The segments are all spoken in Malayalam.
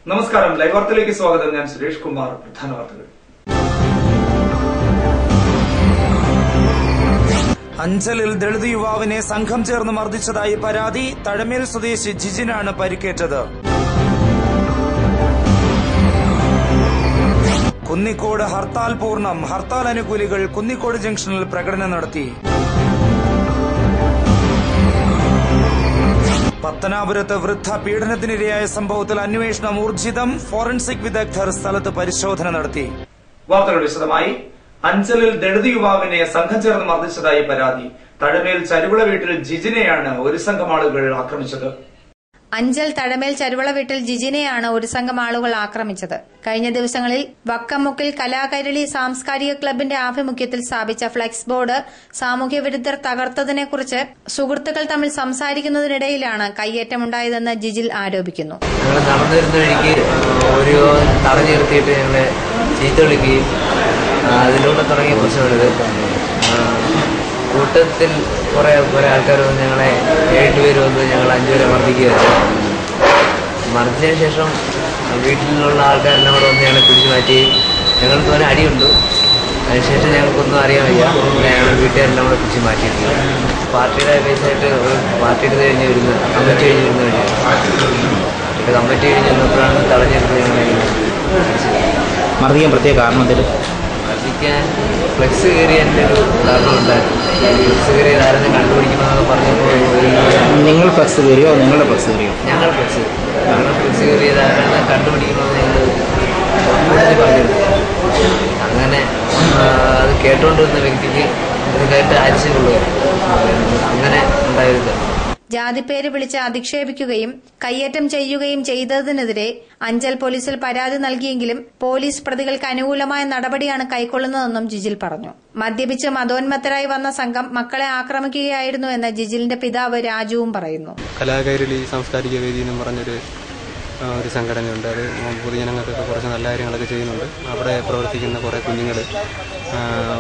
നമസ്കാരം. ലൈവ് വാർത്തയിലേക്ക് സ്വാഗതം. ഞാൻ സുരേഷ് കുമാർ. പ്രധാന വാർത്തകൾ. അഞ്ചലിൽ ദളിത് യുവാവിനെ സംഘം ചേർന്ന് മർദ്ദിച്ചതായി പരാതി. തഴമേൽ സ്വദേശി ജിജിനാണ് പരിക്കേറ്റത്. കുന്നിക്കോട് ഹർത്താൽ പൂർണ്ണം. ഹർത്താൽ അനുകൂലികൾ കുന്നിക്കോട് ജംഗ്ഷനിൽ പ്രകടനം നടത്തി. പത്തനാപുരത്ത് വൃദ്ധ പീഡനത്തിനിരയായ സംഭവത്തിൽ അന്വേഷണം ഊർജിതം. ഫോറൻസിക് വിദഗ്ധർ സ്ഥലത്ത് പരിശോധന നടത്തി. വാർത്തകൾ വിശദമായി. അഞ്ചലിൽ ദളിത് യുവാവിനെ സംഘം ചേർന്ന് മർദ്ദിച്ചതായി പരാതി. തഴമേൽ ചരുവിള വീട്ടിൽ ജിജിനെയാണ് ഒരു സംഘം ആളുകൾ ആക്രമിച്ചത്. അഞ്ചൽ തഴമേൽ ചരുവള വീട്ടിൽ ജിജിനെയാണ് ഒരു സംഘം ആളുകൾ ആക്രമിച്ചത്. കഴിഞ്ഞ ദിവസങ്ങളിൽ വക്കമുക്കിൽ കലാകൈരളി സാംസ്കാരിക ക്ലബിന്റെ ആഭിമുഖ്യത്തിൽ സ്ഥാപിച്ച ഫ്ലെക്സ് ബോർഡ് സാമൂഹ്യ വിരുദ്ധർ തകർത്തതിനെക്കുറിച്ച് സുഹൃത്തുക്കൾ തമ്മിൽ സംസാരിക്കുന്നതിനിടയിലാണ് കയ്യേറ്റമുണ്ടായതെന്ന് ജിജിൽ ആരോപിക്കുന്നു. ഞങ്ങൾ നടന്നിരുന്ന വഴിക്ക് ഒരു തടഞ്ഞു നിർത്തിയിട്ട് ഞങ്ങളെ ചീത്ത വിളിക്കുകയും അതിലൂടെ തുടങ്ങിയ പ്രശ്നമാണിത്. കൂട്ടത്തിൽ കുറെ ആൾക്കാർ വന്ന് ഞങ്ങളെ 7 പേര് വന്ന് ഞങ്ങൾ 5 പേരെ മർദ്ദിക്കുകയായിരുന്നു. മർദ്ദിച്ചതിന് ശേഷം വീട്ടിലുള്ള ആൾക്കാരെല്ലാം കൂടെ വന്ന് ഞങ്ങളെ പിടിച്ചു മാറ്റി. ഞങ്ങൾക്ക് തന്നെ അടിയുണ്ട്. അതിനുശേഷം ഞങ്ങൾക്കൊന്നും അറിയാൻ വയ്യ. ഞങ്ങൾ വീട്ടുകാരെല്ലാം കൂടെ പിടിച്ച് മാറ്റിയിട്ടുണ്ട്. പാർട്ടിയുടെ ബേസായിട്ട് പാർട്ടിയുടെ കഴിഞ്ഞ് വരുന്ന കമ്മിറ്റി കഴിഞ്ഞ് വരുന്ന വഴിയാണ്. കമ്മിറ്റി കഴിഞ്ഞ് വന്നപ്പോഴാണ് തടഞ്ഞെടുത്ത് ഞങ്ങളെ മർദ്ദിക്കാൻ പ്രത്യേക കാരണം മർദ്ദിക്കാൻ ഫ്ലെക്സ് കയറിയതിൻ്റെ ഒരു കാരണമുണ്ടായിരുന്നു. ഫ്ലെക്സ് കയറിയത് ആരെങ്കിലും കണ്ടുപിടിക്കണമെന്നൊക്കെ പറഞ്ഞപ്പോൾ നിങ്ങൾ ഫ്ലെക്സ് കയറിയോ നിങ്ങളുടെ ഫ്ലെക്സ് കയറിയോ? ഞങ്ങൾ ഫ്ലെക്സ് കയറിയത് ആരെങ്കിലും കണ്ടുപിടിക്കണമെന്ന് ഞങ്ങൾ പറഞ്ഞിരുന്നു. അങ്ങനെ അത് കേട്ടുകൊണ്ടിരുന്ന വ്യക്തിക്ക് ഇത് കേട്ട് അരിച്ചു കൊള്ളുക, അങ്ങനെ ഉണ്ടായത്. ജാതിപ്പേര് വിളിച്ച് അധിക്ഷേപിക്കുകയും കയ്യേറ്റം ചെയ്യുകയും ചെയ്തതിനെതിരെ അഞ്ചൽ പോലീസിൽ പരാതി നൽകിയെങ്കിലും പോലീസ് പ്രതികൾക്ക് അനുകൂലമായ നടപടിയാണ് കൈക്കൊള്ളുന്നതെന്നും ജിജിൽ പറഞ്ഞു. മദ്യപിച്ച് മതോന്മത്തരായി വന്ന സംഘം മക്കളെ ആക്രമിക്കുകയായിരുന്നു എന്ന് ജിജിലിന്റെ പിതാവ് രാജുവും പറയുന്നു. കലാകൈരളി സാംസ്കാരിക വേദി എന്നും പറഞ്ഞൊരു സംഘടനയുണ്ട്. അത് പൊതുജനങ്ങൾക്കൊക്കെ കുറച്ച് നല്ല കാര്യങ്ങളൊക്കെ ചെയ്യുന്നുണ്ട്. അവിടെ പ്രവർത്തിക്കുന്ന കുറേ കുഞ്ഞുങ്ങൾ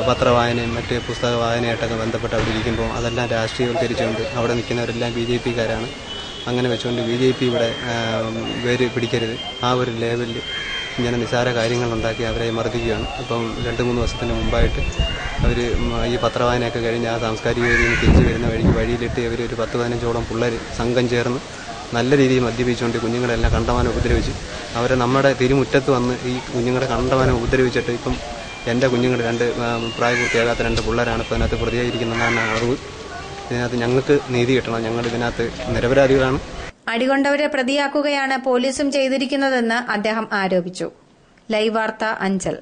പത്രവായനയും മറ്റ് പുസ്തക വായനയായിട്ടൊക്കെ ബന്ധപ്പെട്ട് അവിടെ ഇരിക്കുമ്പോൾ അതെല്ലാം രാഷ്ട്രീയവൽക്കരിച്ചുകൊണ്ട് അവിടെ നിൽക്കുന്നവരെല്ലാം BJP-കാരാണ്. അങ്ങനെ വെച്ചുകൊണ്ട് BJP ഇവിടെ വേര് പിടിക്കരുത്, ആ ഒരു ലെവലിൽ ഇങ്ങനെ നിസ്സാര കാര്യങ്ങളുണ്ടാക്കി അവരെ മർദ്ദിക്കുകയാണ്. അപ്പം 2-3 ദിവസത്തിന് മുമ്പായിട്ട് അവർ ഈ പത്രവായനയൊക്കെ കഴിഞ്ഞ് ആ സാംസ്കാരിക വേദിയിൽ തിരിച്ചു വരുന്ന വഴിയിലിട്ട് ഇവർ ഒരു 10-15ഓളം പിള്ളേർ സംഘം ചേർന്ന് നല്ല രീതിയിൽ മദ്യപിച്ചുകൊണ്ട് കുഞ്ഞുങ്ങളെല്ലാം കണ്ടമാനം ഉപദ്രവിച്ച് അവരെ നമ്മുടെ തിരുമുറ്റത്ത് വന്ന് ഈ കുഞ്ഞുങ്ങളെ കണ്ടമാനം ഉപദ്രവിച്ചിട്ട് ഇപ്പം എൻ്റെ കുഞ്ഞുങ്ങൾ 2 പ്രായപൂർത്തിയാകാത്ത 2 പിള്ളേരാണ് ഇപ്പോൾ ഇതിനകത്ത് പ്രതിയായിരിക്കുന്നതാണ് അറിവ്. ഇതിനകത്ത് ഞങ്ങൾക്ക് നീതി കിട്ടണം. ഞങ്ങൾ ഇതിനകത്ത് നിരപരാധികളാണ്. അടികൊണ്ടവരെ പ്രതിയാക്കുകയാണ് പോലീസും ചെയ്തിരിക്കുന്നതെന്ന് അദ്ദേഹം ആരോപിച്ചു. ലൈവ് വാർത്ത അഞ്ചൽ.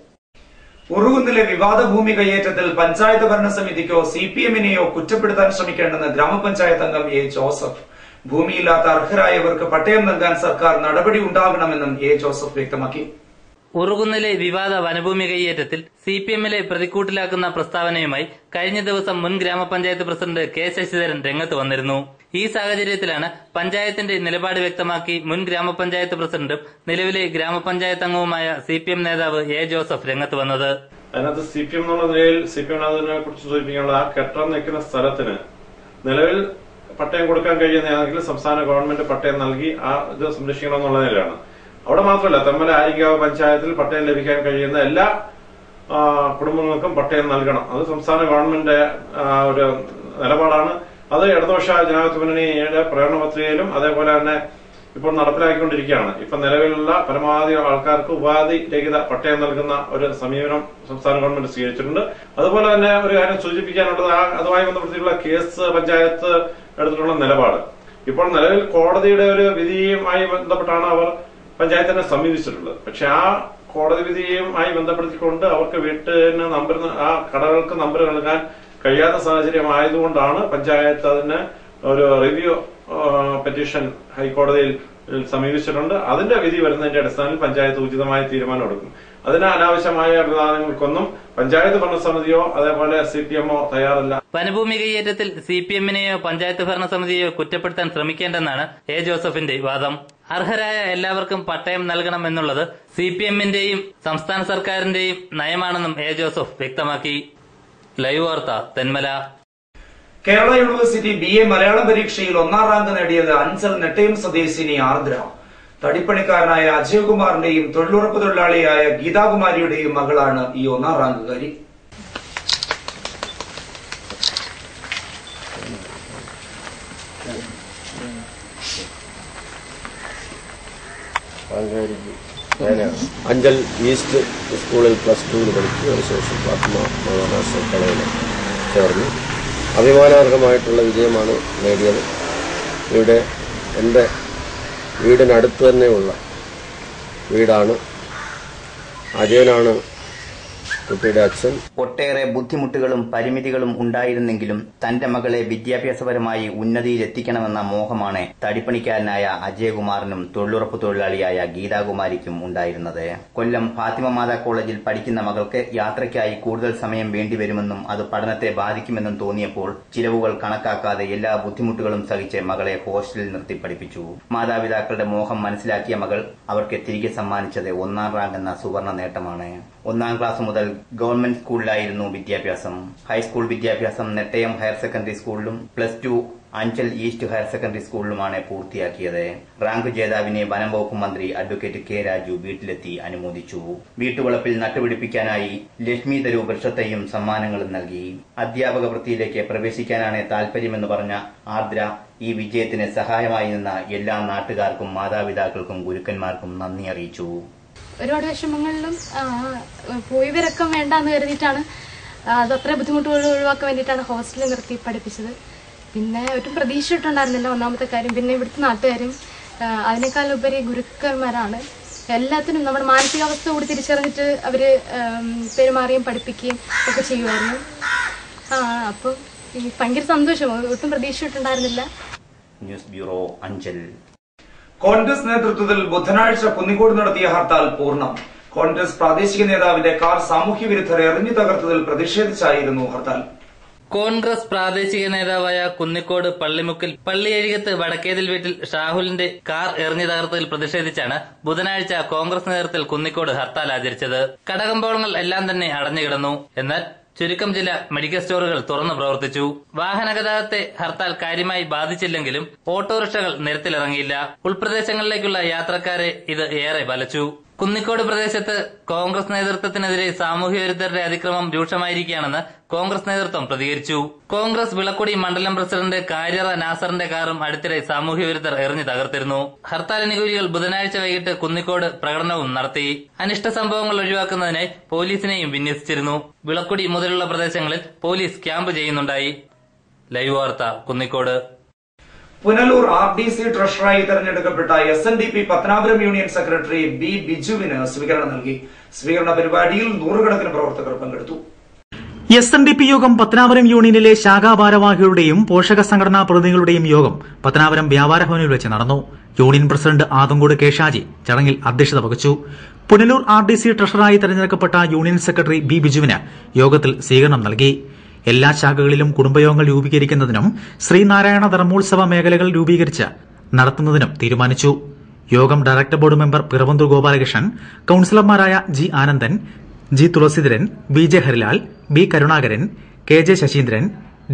ഉറുകുന്നിലെ വിവാദ ഭൂമി കയ്യേറ്റത്തിൽ പഞ്ചായത്ത് ഭരണസമിതിക്കോ CPM-നെയോ കുറ്റപ്പെടുത്താൻ ശ്രമിക്കേണ്ടെന്ന് ഗ്രാമപഞ്ചായത്ത് അംഗം A. ജോസഫ്. ഭൂമിയില്ലാത്ത അർഹരായവർക്ക് പട്ടയം നൽകാൻ സർക്കാർ നടപടി ഉണ്ടാകണമെന്നും A. ജോസഫ് വ്യക്തമാക്കി. ഉറുകുന്നിലെ വിവാദ വനഭൂമി കയ്യേറ്റത്തിൽ CPM-ലെ പ്രതിക്കൂട്ടിലാക്കുന്ന പ്രസ്താവനയുമായി കഴിഞ്ഞ ദിവസം മുൻ ഗ്രാമപഞ്ചായത്ത് പ്രസിഡന്റ് K. ശശിധരൻ രംഗത്ത് വന്നിരുന്നു. ഈ സാഹചര്യത്തിലാണ് പഞ്ചായത്തിന്റെ നിലപാട് വ്യക്തമാക്കി മുൻ ഗ്രാമപഞ്ചായത്ത് പ്രസിഡന്റും നിലവിലെ ഗ്രാമപഞ്ചായത്ത് അംഗവുമായ CPM നേതാവ് A. ജോസഫ് രംഗത്ത് വന്നത്. അതിനകത്ത് CPM എന്നുള്ള നിലയിൽ CPM അതിനെ കുറിച്ച് സൂചിപ്പിക്കാനുള്ള ആ കെട്ടിടം നിൽക്കുന്ന സ്ഥലത്തിന് നിലവിൽ പട്ടയം കൊടുക്കാൻ കഴിയുന്നതാണെങ്കിൽ സംസ്ഥാന ഗവൺമെന്റ് പട്ടയം നൽകി ആ ഇത് സംരക്ഷിക്കണം എന്നുള്ള നിലയിലാണ്. അവിടെ മാത്രമല്ല, തെന്മല ആര്യങ്കാവ് പഞ്ചായത്തിൽ പട്ടയം ലഭിക്കാൻ കഴിയുന്ന എല്ലാ കുടുംബങ്ങൾക്കും പട്ടയം നൽകണം. അത് സംസ്ഥാന ഗവൺമെന്റ് ഒരു നിലപാടാണ്. അത് ഇടതുപക്ഷ ജനാധിപത്യ മുന്നണിയുടെ പ്രകടന പത്രികയിലും അതേപോലെ തന്നെ ഇപ്പോൾ നടപ്പിലാക്കിക്കൊണ്ടിരിക്കുകയാണ്. ഇപ്പൊ നിലവിലുള്ള പരമാവധി ആൾക്കാർക്ക് ഉപാധി രഹിത പട്ടയം നൽകുന്ന ഒരു സമീപനം സംസ്ഥാന ഗവൺമെന്റ് സ്വീകരിച്ചിട്ടുണ്ട്. അതുപോലെ തന്നെ ഒരു കാര്യം സൂചിപ്പിക്കാനുള്ളത്, അതുമായി ബന്ധപ്പെട്ടുള്ള കേസ് പഞ്ചായത്ത് എടുത്തിട്ടുള്ള നിലപാട്. ഇപ്പോൾ നിലവിൽ കോടതിയുടെ ഒരു വിധിയുമായി ബന്ധപ്പെട്ടാണ് അവർ പഞ്ചായത്തിനെ സമീപിച്ചിട്ടുള്ളത്. പക്ഷെ ആ കോടതി വിധിയുമായി ബന്ധപ്പെടുത്തിക്കൊണ്ട് അവർക്ക് വീട്ടിന് നമ്പർ, ആ കടകൾക്ക് നമ്പർ നൽകാൻ കഴിയാത്ത സാഹചര്യം ആയതുകൊണ്ടാണ് പഞ്ചായത്ത് അതിന് ഒരു റിവ്യൂ പെറ്റീഷൻ ഹൈക്കോടതിയിൽ സമീപിച്ചിട്ടുണ്ട്. അതിന്റെ വിധി വരുന്നതിന്റെ അടിസ്ഥാനത്തിൽ പഞ്ചായത്ത് ഉചിതമായ തീരുമാനം എടുക്കും. അതിന് അനാവശ്യമായ വിവാദങ്ങൾക്കൊന്നും പഞ്ചായത്ത് ഭരണസമിതിയോ അതേപോലെ CPM-ഓ തയ്യാറല്ല. വനഭൂമി കയ്യേറ്റത്തിൽ CPM-നെയോ പഞ്ചായത്ത് ഭരണസമിതിയോ കുറ്റപ്പെടുത്താൻ ശ്രമിക്കേണ്ടെന്നാണ് A. ജോസഫിന്റെ വാദം. അർഹരായ എല്ലാവർക്കും പട്ടയം നൽകണമെന്നുള്ളത് CPM-ന്റെയും സംസ്ഥാന സർക്കാരിന്റെയും നയമാണെന്നും A. ജോസഫ് വ്യക്തമാക്കി. ലൈവ് വാർത്ത തെന്മല. കേരള യൂണിവേഴ്സിറ്റി BA മലയാളം പരീക്ഷയിൽ 1ാം റാങ്ക് നേടിയത് അഞ്ചൽ നെട്ടയം സ്വദേശിനി ആർദ്ര. തടിപ്പണിക്കാരനായ അജയകുമാറിന്റെയും തൊഴിലുറപ്പ് തൊഴിലാളിയായ ഗീതാകുമാരിയുടെയും മകളാണ് ഈ 1ാം റാങ്കുകാരി. അഞ്ചൽ ഈസ്റ്റ് സ്കൂളിൽ +2 പഠിച്ചു. അതിനുശേഷം ഫാത്തിമ മാസ്റ്റർ കോളേജിൽ ചേർന്നു. അഭിമാനാർഹമായിട്ടുള്ള വിജയമാണ് നേടിയത്. ഇവിടെ എൻ്റെ വീടിനടുത്ത് തന്നെയുള്ള വീടാണ്. അജയനാണ് കുട്ടിയുടെ അച്ഛൻ. ഒട്ടേറെ ബുദ്ധിമുട്ടുകളും പരിമിതികളും ഉണ്ടായിരുന്നെങ്കിലും തന്റെ മകളെ വിദ്യാഭ്യാസപരമായി ഉന്നതിയിലെത്തിക്കണമെന്ന മോഹമാണ് തടിപ്പണിക്കാരനായ അജയകുമാറിനും തൊഴിലുറപ്പ് തൊഴിലാളിയായ ഗീതാകുമാരിക്കും ഉണ്ടായിരുന്നത്. കൊല്ലം ഫാത്തിമ മാതാ കോളേജിൽ പഠിക്കുന്ന മകൾക്ക് യാത്രയ്ക്കായി കൂടുതൽ സമയം വേണ്ടിവരുമെന്നും അത് പഠനത്തെ ബാധിക്കുമെന്നും തോന്നിയപ്പോൾ ചിലവുകൾ കണക്കാക്കാതെ എല്ലാ ബുദ്ധിമുട്ടുകളും സഹിച്ച് മകളെ ഹോസ്റ്റലിൽ നിർത്തി പഠിപ്പിച്ചു. മാതാപിതാക്കളുടെ മോഹം മനസ്സിലാക്കിയ മകൾ അവർക്ക് തിരികെ സമ്മാനിച്ചത് 1ാം റാങ്ക് എന്ന സുവർണ നേട്ടമാണ്. 1ാം ക്ലാസ് മുതൽ ഗവൺമെന്റ് സ്കൂളിലായിരുന്നു വിദ്യാഭ്യാസം. ഹൈസ്കൂൾ വിദ്യാഭ്യാസം നെട്ടയം ഹയർ സെക്കൻഡറി സ്കൂളിലും +2 അഞ്ചൽ ഈസ്റ്റ് ഹയർ സെക്കൻഡറി സ്കൂളിലുമാണ് പൂർത്തിയാക്കിയത്. റാങ്ക് ജേതാവിനെ വനം വകുപ്പ് മന്ത്രി അഡ്വക്കേറ്റ് കെ രാജു വീട്ടിലെത്തി അനുമോദിച്ചു. വീട്ടുവളപ്പിൽ നട്ടുപിടിപ്പിക്കാനായി ലക്ഷ്മി തരൂ വൃക്ഷത്തെയും സമ്മാനങ്ങളും നൽകി. അധ്യാപക വൃത്തിയിലേക്ക് പ്രവേശിക്കാനാണ് താൽപര്യമെന്ന് പറഞ്ഞ ആർദ്ര ഈ വിജയത്തിന് സഹായമായി നിന്ന എല്ലാ നാട്ടുകാർക്കും മാതാപിതാക്കൾക്കും ഗുരുക്കന്മാർക്കും നന്ദി അറിയിച്ചു. ഒരുപാട് വിഷമങ്ങളിലും പോയി വിരക്കം വേണ്ടെന്ന് കരുതിയിട്ടാണ്, അത് അത്ര ബുദ്ധിമുട്ടുകൾ ഒഴിവാക്കാൻ വേണ്ടിയിട്ടാണ് ഹോസ്റ്റലിൽ നിർത്തി പഠിപ്പിച്ചത്. പിന്നെ ഒരു പ്രതീക്ഷ ഇട്ടുണ്ടായിരുന്നില്ല, ഒന്നാമത്തെ കാര്യം. പിന്നെ ഇവിടുത്തെ നാട്ടുകാരും അതിനേക്കാളുപരി ഗുരുക്കന്മാരാണ്. എല്ലാത്തിനും നമ്മുടെ മാനസികാവസ്ഥ കൂടി തിരിച്ചറിഞ്ഞിട്ട് അവര് പെരുമാറിയും പഠിപ്പിക്കുകയും ഒക്കെ ചെയ്യുമായിരുന്നു. അപ്പം ഭയങ്കര സന്തോഷം, ഒട്ടും പ്രതീക്ഷ ഇട്ടുണ്ടായിരുന്നില്ല. News bureau, Anchal. കോൺഗ്രസ് നേതൃത്വത്തിൽ ബുധനാഴ്ച കുന്നിക്കോട് നടത്തിയ ഹർത്താൽ പൂർണ്ണം. കോൺഗ്രസ് പ്രാദേശിക നേതാവിന്റെ കാർ സാമൂഹ്യവിരുദ്ധർ എറിഞ്ഞു തകർത്തതിൽ പ്രതിഷേധിച്ചായിരുന്നു ഹർത്താൽ. കോൺഗ്രസ് പ്രാദേശിക നേതാവായ കുന്നിക്കോട് പള്ളിമുക്കിൽ പള്ളിയഴികത്ത് വടക്കേതിൽ വീട്ടിൽ ഷാഹുലിന്റെ കാർ എറിഞ്ഞു തകർത്തതിൽ പ്രതിഷേധിച്ചാണ് ബുധനാഴ്ച കോൺഗ്രസ് നേതൃത്വത്തിൽ കുന്നിക്കോട് ഹർത്താൽ ആചരിച്ചത്. കടകമ്പോളങ്ങൾ എല്ലാം തന്നെ അടഞ്ഞുകിടന്നു. എന്നാൽ ചുരുക്കം ചില മെഡിക്കൽ സ്റ്റോറുകൾ തുറന്നു പ്രവർത്തിച്ചു. വാഹനഗതാഗതത്തെ ഹർത്താൽ കാര്യമായി ബാധിച്ചില്ലെങ്കിലും ഓട്ടോറിക്ഷകൾ നിരത്തിലിറങ്ങിയില്ല. ഉൾപ്രദേശങ്ങളിലേക്കുള്ള യാത്രക്കാരെ ഇത് ഏറെ വലച്ചു. കുന്നിക്കോട് പ്രദേശത്ത് കോൺഗ്രസ് നേതൃത്വത്തിനെതിരെ സാമൂഹ്യവിരുദ്ധരുടെ അതിക്രമം രൂക്ഷമായിരിക്കുകയാണെന്ന് കോൺഗ്രസ് നേതൃത്വം പ്രതികരിച്ചു. കോൺഗ്രസ് വിളക്കുടി മണ്ഡലം പ്രസിഡന്റ് കാര്യറ നാസറിന്റെ കാറും അടുത്തിടെ സാമൂഹ്യവിരുദ്ധർ എറിഞ്ഞു തകർത്തിരുന്നു. ഹർത്താൽ അനുകൂലികൾ ബുധനാഴ്ച വൈകിട്ട് കുന്നിക്കോട് പ്രകടനവും നടത്തി. അനിഷ്ട സംഭവങ്ങൾ ഒഴിവാക്കുന്നതിനായി പോലീസിനെയും വിന്യസിച്ചിരുന്നു. വിളക്കുടി മുതലുള്ള പ്രദേശങ്ങളിൽ പോലീസ് ക്യാമ്പ് ചെയ്യുന്നുണ്ടായി. ലൈവ് വാർത്ത, കുന്നിക്കോട്. പുനലൂർ RDC ട്രഷററായി തെരഞ്ഞെടുക്കപ്പെട്ട SNDP Pathanapuram union secretary B ബിജുവിന് സ്വീകരണം നൽകി. സ്വീകരണ പരിപാടിയിൽ നൂറുകണക്കിന് പ്രവർത്തകർ പങ്കെടുത്തു. SNDP യോഗം പത്തനാപുരം യൂണിയനിലെ ശാഖാ ഭാരവാഹികളുടെയും പോഷക സംഘടനാ പ്രതിനിധികളുടെയും യോഗം പത്തനാപുരം വ്യാപാര ഭവനിൽ വെച്ച് നടന്നു. യൂണിയൻ പ്രസിഡന്റ് ആദങ്കോട് കെ ഷാജി ചടങ്ങിൽ അധ്യക്ഷത വഹിച്ചു. പുനലൂർ RDC ട്രഷററായി തെരഞ്ഞെടുക്കപ്പെട്ട യൂണിയൻ സെക്രട്ടറി B ബിജുവിന് യോഗത്തിൽ സ്വീകരണം നൽകി. എല്ലാ ശാഖകളിലും കുടുംബയോഗങ്ങൾ രൂപീകരിക്കുന്നതിനും ശ്രീനാരായണ ധർമ്മോത്സവ മേഖലകൾ രൂപീകരിച്ച് നടത്തുന്നതിനും തീരുമാനിച്ചു. യോഗം director board member Piravanthur Gopalakrishnan, കൌൺസിലർമാരായ G Anandan, G Thulaseedharan, BJ Harilal, B Karunakaran, KJ Saseendran,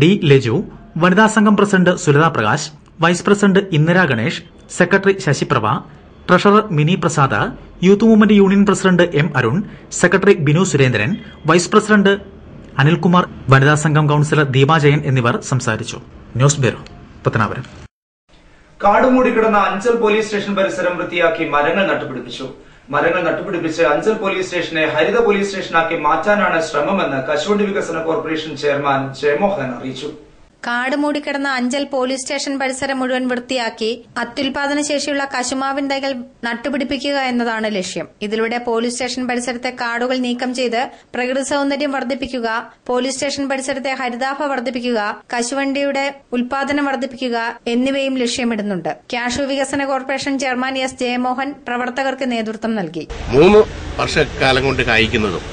D Laju, വനിതാ സംഘം president Sulatha Prakash, vice president Indira Ganesh, secretary Sasiprabha, treasurer Mini Prasad, youth movement union president M Arun, secretary Binu Surendran, vice president Anilkumar, വനിതാ സംഘം കൌൺസിലർ ദീപാ ജയൻ എന്നിവർ സംസാരിച്ചു. News bureau, Pathanapuram. കാടുമൂടിക്കിടന്ന അഞ്ചൽ പോലീസ് സ്റ്റേഷൻ പരിസരം വൃത്തിയാക്കി മരങ്ങൾ നട്ടുപിടിപ്പിച്ചു. മരങ്ങൾ നട്ടുപിടിപ്പിച്ച് അഞ്ചൽ പോലീസ് സ്റ്റേഷനെ ഹരിത പോലീസ് സ്റ്റേഷനാക്കി മാറ്റാനാണ് ശ്രമമെന്ന് കശുവണ്ടി വികസന കോർപ്പറേഷൻ ചെയർമാൻ ജയമോഹൻ അറിയിച്ചു. കാട് മൂടിക്കിടന്ന അഞ്ചൽ പോലീസ് സ്റ്റേഷൻ പരിസരം മുഴുവൻ വൃത്തിയാക്കി അത്യുൽപാദന ശേഷിയുള്ള കശുമാവിൻ തൈകൾ നട്ടുപിടിപ്പിക്കുക എന്നതാണ് ലക്ഷ്യം. ഇതിലൂടെ പോലീസ് സ്റ്റേഷൻ പരിസരത്തെ കാടുകൾ നീക്കം ചെയ്ത് പ്രകൃതി സൌന്ദര്യം വർദ്ധിപ്പിക്കുക, പോലീസ് സ്റ്റേഷൻ പരിസരത്തെ ഹരിതാഭ വർദ്ധിപ്പിക്കുക, കശുവണ്ടിയുടെ ഉൽപാദനം വർദ്ധിപ്പിക്കുക എന്നിവയും ലക്ഷ്യമിടുന്നുണ്ട്. കാശു വികസന കോർപ്പറേഷൻ ചെയർമാൻ S ജയമോഹൻ പ്രവർത്തകർക്ക് നേതൃത്വം നൽകി. 3 വർഷക്കാലം കൊണ്ട് കായ്ക്കുന്നതും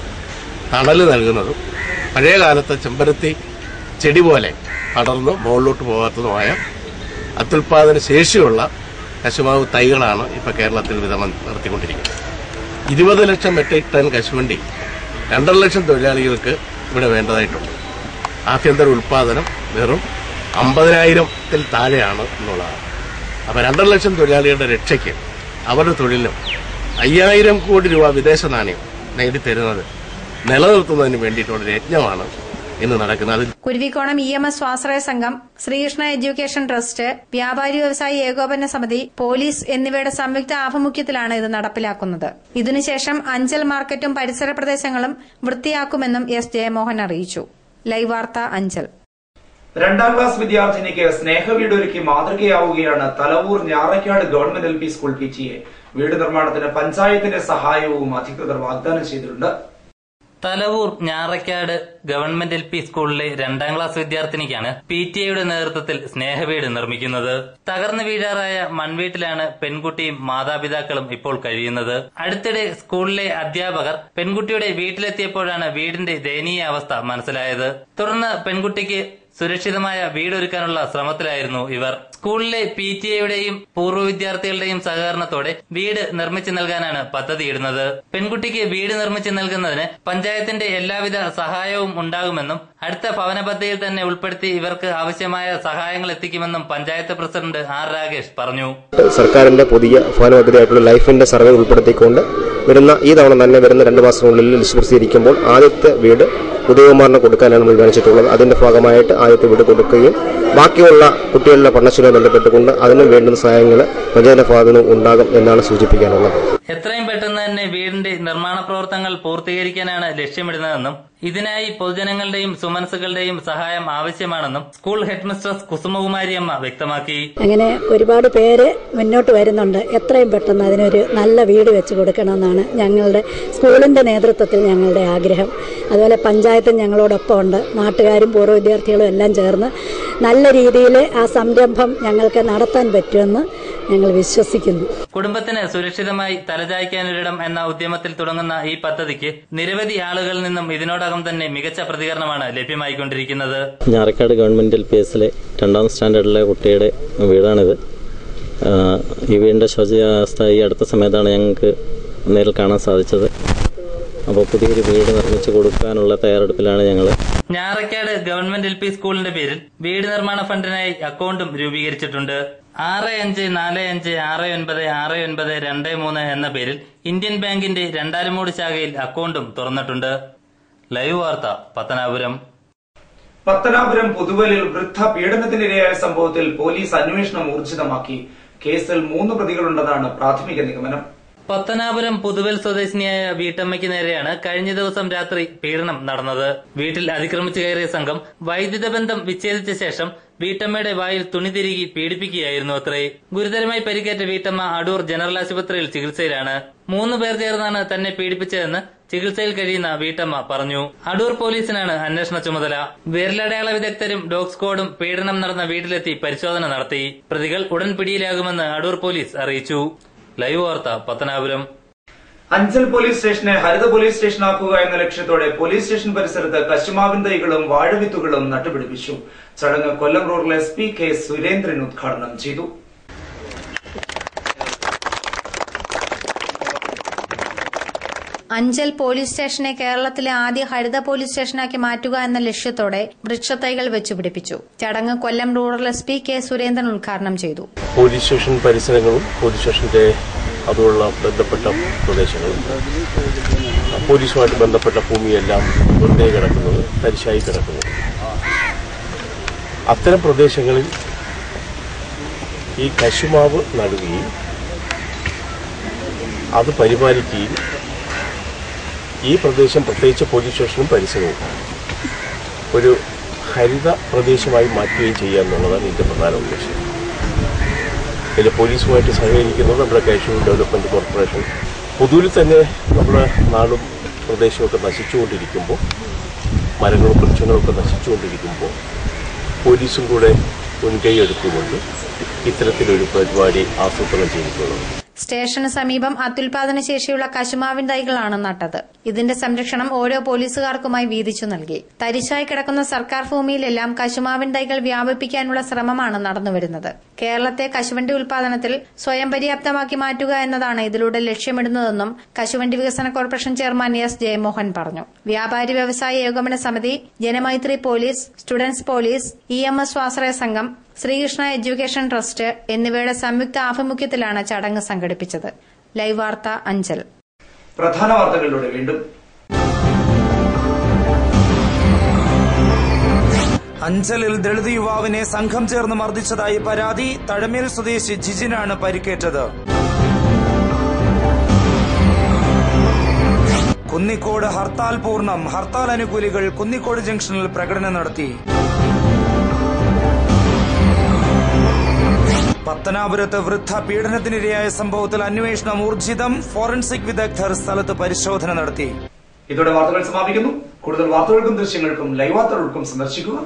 തണല് നൽകുന്നതും പഴയ കാലത്തെ ചെമ്പരത്തി ചെടി പോലെ പടർന്ന് മുകളിലോട്ട് പോകാത്തതുമായ അത്യുൽപാദന ശേഷിയുള്ള കശുമാവ് തൈകളാണ് ഇപ്പോൾ കേരളത്തിൽ വിതരണം നടത്തിക്കൊണ്ടിരിക്കുന്നത്. 20 ലക്ഷം മെട്രിക് ടൺ കശുവണ്ടി 2.5 ലക്ഷം തൊഴിലാളികൾക്ക് ഇവിടെ വേണ്ടതായിട്ടുണ്ട്. ആഭ്യന്തര ഉൽപാദനം വെറും 50,000-ൽ താഴെയാണ് എന്നുള്ളതാണ്. അപ്പോൾ 2.5 ലക്ഷം തൊഴിലാളികളുടെ രക്ഷയ്ക്ക് അവരുടെ തൊഴിലിനും 5000 കോടി രൂപ വിദേശ നാണയം നേടിത്തരുന്നത് നിലനിർത്തുന്നതിന് വേണ്ടിയിട്ടുള്ള യജ്ഞമാണ് ഇന്ന് നടക്കുന്നത്. കുരുവിക്കോണം EMS സ്വാശ്രയ സംഘം, ശ്രീകൃഷ്ണ എഡ്യൂക്കേഷൻ ട്രസ്റ്റ്, വ്യാപാരി വ്യവസായി ഏകോപന സമിതി, പോലീസ് എന്നിവയുടെ സംയുക്ത ആഭിമുഖ്യത്തിലാണ് ഇത് നടപ്പിലാക്കുന്നത്. ഇതിനുശേഷം അഞ്ചൽ മാർക്കറ്റും പരിസര പ്രദേശങ്ങളും വൃത്തിയാക്കുമെന്നും എസ് ജയമോഹൻ അറിയിച്ചു. ലൈവ് വാർത്ത അഞ്ചൽ. 2ാം ക്ലാസ് വിദ്യാർത്ഥിനിക്ക് സ്നേഹവീട് ഒരുക്കി മാതൃകയാവുകയാണ് Thalavoor Njarakkad government LP school PTA. വീട് നിർമ്മാണത്തിന് പഞ്ചായത്തിന്റെ സഹായവും അധികൃതർ വാഗ്ദാനം ചെയ്തിട്ടുണ്ട്. തലവൂർ ഞാറയ്ക്കാട് ഗവൺമെന്റ് LP സ്കൂളിലെ 2ാം ക്ലാസ് വിദ്യാർത്ഥിനിക്കാണ് PTA നേതൃത്വത്തിൽ സ്നേഹവീട് നിർമ്മിക്കുന്നത്. തകർന്നു വീഴാറായ മൺവീട്ടിലാണ് പെൺകുട്ടിയും മാതാപിതാക്കളും ഇപ്പോൾ കഴിയുന്നത്. അടുത്തിടെ സ്കൂളിലെ അധ്യാപകർ പെൺകുട്ടിയുടെ വീട്ടിലെത്തിയപ്പോഴാണ് വീടിന്റെ ദയനീയ അവസ്ഥ മനസ്സിലായത്. തുടർന്ന് പെൺകുട്ടിക്ക് സുരക്ഷിതമായ വീടൊരുക്കാനുള്ള ശ്രമത്തിലായിരുന്നു ഇവർ. സ്കൂളിലെ PTA പൂർവ്വ വിദ്യാർത്ഥികളുടെയും സഹകരണത്തോടെ വീട് നിർമ്മിച്ചു നൽകാനാണ് പദ്ധതിയിടുന്നത്. പെൺകുട്ടിക്ക് വീട് നിർമ്മിച്ചു നൽകുന്നതിന് പഞ്ചായത്തിന്റെ എല്ലാവിധ സഹായവും ഉണ്ടാകുമെന്നും അടുത്ത ഭവന പദ്ധതിയിൽ തന്നെ ഉൾപ്പെടുത്തി ഇവർക്ക് ആവശ്യമായ സഹായങ്ങൾ എത്തിക്കുമെന്നും പഞ്ചായത്ത് പ്രസിഡന്റ് R. രാകേഷ് പറഞ്ഞു. സർക്കാരിന്റെ പുതിയ ഭവന പദ്ധതിയായിട്ടുള്ള ലൈഫിന്റെ സർവേ ഉൾപ്പെടുത്തിക്കൊണ്ട് ഈ തവണ തന്നെ വരുന്ന 2 മാസത്തിനുള്ളിൽ ലിസ്റ്റ് പ്രസിദ്ധീകരിക്കുമ്പോൾ ആദ്യത്തെ വീട് ഉദയകുമാറിന് കൊടുക്കാനാണ് തീരുമാനിച്ചിട്ടുള്ളത്. അതിന്റെ ഭാഗമായിട്ട് ആദ്യത്തെ വീട് കൊടുക്കുകയും ബാക്കിയുള്ള കുട്ടികളുടെ പഠനശീലം ബന്ധപ്പെട്ടുകൊണ്ട് അതിന് വേണ്ടുന്ന സഹായങ്ങൾ പഞ്ചായത്തിന്റെ ഭാഗത്ത് നിന്ന് ഉണ്ടാകും എന്നാണ് സൂചിപ്പിക്കാനുള്ളത്. എത്രയും പെട്ടെന്ന് തന്നെ വീടിന്റെ നിർമ്മാണ പ്രവർത്തനങ്ങൾ പൂർത്തീകരിക്കാനാണ് ലക്ഷ്യമിടുന്നതെന്നും ഇതിനായി പൊതുജനങ്ങളുടെയും സുമനസുകളുടെയും സഹായം ആവശ്യമാണെന്നും സ്കൂൾ ഹെഡ് മിസ്ട്രസ് കുസുമകുമാരി അമ്മ വ്യക്തമാക്കി. അങ്ങനെ ഒരുപാട് പേര് മുന്നോട്ട് വരുന്നുണ്ട്. എത്രയും പെട്ടെന്ന് അതിനൊരു നല്ല വീട് വെച്ച് കൊടുക്കണമെന്നാണ് ഞങ്ങളുടെ സ്കൂളിന്റെ നേതൃത്വത്തിൽ ഞങ്ങളുടെ ആഗ്രഹം. അതുപോലെ പഞ്ചായത്തും ഞങ്ങളോടൊപ്പം ഉണ്ട്. നാട്ടുകാരും പൂർവ്വ വിദ്യാർത്ഥികളും എല്ലാം ചേർന്ന് നല്ല രീതിയിൽ ആ സംരംഭം ഞങ്ങൾക്ക് നടത്താൻ പറ്റുമെന്ന് ഞങ്ങൾ വിശ്വസിക്കുന്നു. കുടുംബത്തിന് സുരക്ഷിതമായി തലചായ്ക്കാനൊരിടം എന്ന ഉദ്യമത്തിൽ തുടങ്ങുന്ന ഈ പദ്ധതിക്ക് നിരവധി ആളുകളിൽ നിന്നും ഇതിനോടകം തന്നെ മികച്ച പ്രതികരണമാണ് ലഭ്യമായിക്കൊണ്ടിരിക്കുന്നത്. ഞാറയ്ക്കാട് ഗവൺമെന്റ് LPSലെ 2ാം സ്റ്റാൻഡേർഡിലെ കുട്ടിയുടെ വീടാണിത്. ഈ വീടിന്റെ ശോചനീയാവസ്ഥ ഈ അടുത്ത സമയത്താണ് ഞങ്ങൾക്ക് നേരിൽ കാണാൻ സാധിച്ചത്. അപ്പോൾ പുതിയൊരു വീട് നിർമ്മിച്ചു കൊടുക്കാനുള്ള തയ്യാറെടുപ്പിലാണ് ഞങ്ങൾ. ഞാറയ്ക്കാട് ഗവൺമെന്റ് LP സ്കൂളിന്റെ പേരിൽ വീട് നിർമ്മാണ ഫണ്ടിനായി അക്കൗണ്ടും രൂപീകരിച്ചിട്ടുണ്ട്. 6545696923 എന്ന പേരിൽ ഇന്ത്യൻ ബാങ്കിന്റെ രണ്ടാലുമൂട് ശാഖയിൽ അക്കൗണ്ടും തുറന്നിട്ടുണ്ട്. ലൈവ് വാർത്ത പത്തനാപുരം. പത്തനാപുരം പുതുവലിൽ വൃദ്ധ പീഡനത്തിനിരയായ സംഭവത്തിൽ പോലീസ് അന്വേഷണം ഊർജിതമാക്കി. കേസിൽ 3 പ്രതികളുണ്ടെന്നാണ് പ്രാഥമിക നിഗമനം. പത്തനാപുരം പുതുവൽ സ്വദേശിനിയായ വീട്ടമ്മയ്ക്ക് നേരെയാണ് കഴിഞ്ഞ ദിവസം രാത്രി പീഡനം നടന്നത്. വീട്ടിൽ അതിക്രമിച്ചു കയറിയ സംഘം വൈദ്യുത ബന്ധം വിച്ഛേദിച്ച ശേഷം വീട്ടമ്മയുടെ വായിൽ തുണി തിരുകി പീഡിപ്പിക്കുകയായിരുന്നു അത്രേ. ഗുരുതരമായി പരിക്കേറ്റ വീട്ടമ്മ അടൂർ ജനറൽ ആശുപത്രിയിൽ ചികിത്സയിലാണ്. 3 പേർ ചേർന്നാണ് തന്നെ പീഡിപ്പിച്ചതെന്ന് ചികിത്സയിൽ കഴിയുന്ന വീട്ടമ്മ പറഞ്ഞു. അടൂർ പോലീസിനാണ് അന്വേഷണ ചുമതല. വിരലടയാള വിദഗ്ധരും ഡോഗ് സ്ക്വാഡും പീഡനം നടന്ന വീട്ടിലെത്തി പരിശോധന നടത്തി. പ്രതികൾ ഉടൻ പിടിയിലാകുമെന്ന് അടൂർ പോലീസ് അറിയിച്ചു. ലൈവ് വാർത്ത പത്തനാപുരം. അഞ്ചൽ പോലീസ് സ്റ്റേഷനെ ഹരിത പോലീസ് സ്റ്റേഷനാക്കുക എന്ന ലക്ഷ്യത്തോടെ പോലീസ് സ്റ്റേഷൻ പരിസരത്ത് കശുമാവിൻ തൈകളും വാഴവിത്തുകളും നട്ടുപിടിപ്പിച്ചു. ചടങ്ങ് കൊല്ലം റൂറൽ SP K. സുരേന്ദ്രൻ ഉദ്ഘാടനം ചെയ്തു. അഞ്ചൽ പോലീസ് സ്റ്റേഷനെ കേരളത്തിലെ ആദ്യ ഹരിത പോലീസ് സ്റ്റേഷനാക്കി മാറ്റുക എന്ന ലക്ഷ്യത്തോടെ വൃക്ഷത്തൈകൾ വെച്ചുപിടിപ്പിച്ചു. ചടങ്ങ് കൊല്ലം റൂറൽ SP K. സുരേന്ദ്രൻ ഉദ്ഘാടനം ചെയ്തു. പോലീസ് സ്റ്റേഷൻ പരിസരങ്ങളും പോലീസ് സ്റ്റേഷന്റെ അതുള്ള ബന്ധപ്പെട്ട പ്രദേശങ്ങളും പോലീസുമായിട്ട് ബന്ധപ്പെട്ട ഭൂമിയെല്ലാം വെറുതെ കിടക്കുന്നത്, തരിശായി കിടക്കുന്നത്. അത്തരം പ്രദേശങ്ങളിൽ ഈ കശുമാവ് നടുകയും അത് പരിപാലിക്കുകയും ഈ പ്രദേശം പ്രത്യേകിച്ച് പോലീസ് സ്റ്റേഷനും പരിസരവും ഒരു ഹരിത പ്രദേശമായി മാറ്റുകയും ചെയ്യുക എന്നുള്ളതാണ് ഇതിന്റെ പ്രധാന ഉദ്ദേശം. ഇതിൽ പോലീസുമായിട്ട് സഹകരിക്കുന്നത് നമ്മുടെ കാഷ്വൽ ഡെവലപ്മെന്റ് കോർപ്പറേഷൻ. പൊതുവിൽ തന്നെ നമ്മുടെ നാടും പ്രദേശമൊക്കെ നശിച്ചുകൊണ്ടിരിക്കുമ്പോൾ, മരങ്ങളും വൃക്ഷങ്ങളൊക്കെ നശിച്ചുകൊണ്ടിരിക്കുമ്പോൾ പോലീസും കൂടെ മുൻകൈ എടുത്തുകൊണ്ട് ഇത്തരത്തിലൊരു പരിപാടി ആസൂത്രണം ചെയ്തിട്ടുള്ളത്. സ്റ്റേഷന് സമീപം അത്യുൽപാദന ശേഷിയുള്ള കശുമാവിൻ തൈകളാണ് നട്ടത്. ഇതിന്റെ സംരക്ഷണം ഓരോ പോലീസുകാർക്കുമായി വീതിച്ചു നൽകി. തരിശായി കിടക്കുന്ന സർക്കാർ ഭൂമിയിലെല്ലാം കശുമാവിൻ തൈകൾ വ്യാപിപ്പിക്കാനുള്ള ശ്രമമാണ് നടന്നുവരുന്നത്. കേരളത്തെ കശുവണ്ടി ഉൽപാദനത്തിൽ സ്വയം പര്യാപ്തമാക്കി മാറ്റുക എന്നതാണ് ഇതിലൂടെ ലക്ഷ്യമിടുന്നതെന്നും കശുവണ്ടി വികസന കോർപ്പറേഷൻ ചെയർമാൻ S. ജയമോഹൻ പറഞ്ഞു. വ്യാപാരി വ്യവസായ ഏകോപന സമിതി, Janamaithri police, students police, EMS സ്വാശ്രയ സംഘം, ശ്രീകൃഷ്ണ എഡ്യൂക്കേഷൻ ട്രസ്റ്റ് എന്നിവയുടെ സംയുക്ത ആഭിമുഖ്യത്തിലാണ് ചടങ്ങ് സംഘടിപ്പിച്ചത്. ലൈവ് വാർത്ത അഞ്ചൽ. പ്രധാന വാർത്തകളിലൂടെ വീണ്ടും. അഞ്ചലിൽ ദളിത് യുവാവിനെ സംഘം ചേർന്ന് മർദ്ദിച്ചതായി പരാതി. തഴമേൽ സ്വദേശി ജിജിനാണ് പരിക്കേറ്റത്. കുന്നിക്കോട് ഹർത്താൽ പൂർണ്ണം. ഹർത്താൽ അനുകൂലികൾ കുന്നിക്കോട് ജംഗ്ഷനിൽ പ്രകടനം നടത്തി. പത്തനാപുരത്ത് വൃദ്ധ പീഡനത്തിനിരയായ സംഭവത്തിൽ അന്വേഷണം ഊർജിതം. ഫോറൻസിക് വിദഗ്ധർ സ്ഥലത്ത് പരിശോധന നടത്തി. ഇതോടെ വാർത്തകൾ സമാപിക്കുന്നു. കൂടുതൽ വാർത്തകൾക്കും ദൃശ്യങ്ങൾക്കും ലൈവ് വാർത്തകൾക്കും സന്ദർശിക്കുക.